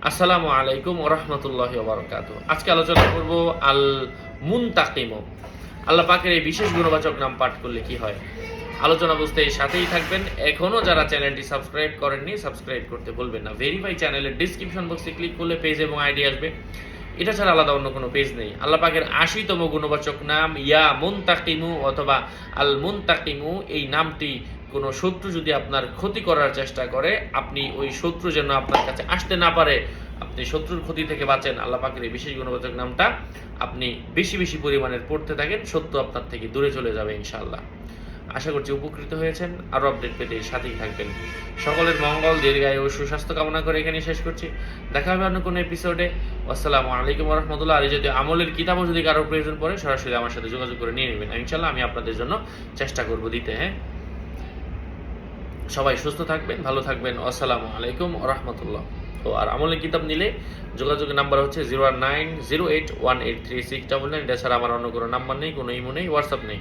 আসসালামু আলাইকুম ওয়া রাহমাতুল্লাহি ওয়া বারাকাতুহু। আজকে আলোচনা করব আল মুনতাকিম। আল্লাহ পাকের এই বিশেষ গুণবাচক নাম পাঠ করলে কি হয়, আলোচনা বুঝতে সাথেই থাকবেন। এখনো যারা চ্যানেলটি সাবস্ক্রাইব করেননি সাবস্ক্রাইব করতে ভুলবেন না। ভেরিফাই চ্যানেলের ডেসক্রিপশন বক্সে ক্লিক করলে পেজ এবং আইডি আসবে। এটা ছাড়া আলাদা অন্য কোনো পেজ নেই। আল্লাহ পাকের ৮০তম গুণবাচক নাম ইয়া মুনতাকিমু অথবা আল মুনতাকিমু। এই নামটি কোনো শত্রু যদি আপনার ক্ষতি করার চেষ্টা করে, আপনি ওই শত্রু যেন আপনার কাছে আসতে না পারে, আপনি শত্রুর ক্ষতি থেকে বাঁচেন। আল্লাহ পাকের এই বিশেষ গুণবাচক নামটা আপনি বেশি বেশি পরিমাণের পড়তে থাকেন, শত্রু আপনার থেকে দূরে চলে যাবে ইনশাআল্লাহ। আশা করছি উপকৃত হয়েছেন। আরও আপডেট পেতে সাথেই থাকবেন। সকলের মঙ্গল, দীর্ঘায়ু ও সুস্বাস্থ্য কামনা করে এখানে শেষ করছি। দেখা হবে অন্য কোনো এপিসোডে। আসসালামু আলাইকুম ওয়া রাহমাতুল্লাহ। আর যদি আমলের কিতাবও যদি কারোর প্রয়োজন পড়ে, সরাসরি আমার সাথে যোগাযোগ করে নিয়ে নেবেন। ইনশাআল্লাহ আমি আপনাদের জন্য চেষ্টা করব দিতে। হ্যাঁ, সবাই সুস্থ থাকবেন, ভালো থাকবেন। আসসালামু আলাইকুম ওয়া রাহমাতুল্লাহ। আর আমলের কিতাব নিলে যোগাযোগের নাম্বার হচ্ছে 01908183699। এটা ছাড়া আমার অন্য কোনো নাম্বার নেই, কোনো ইমো নেই, হোয়াটসঅ্যাপ নেই।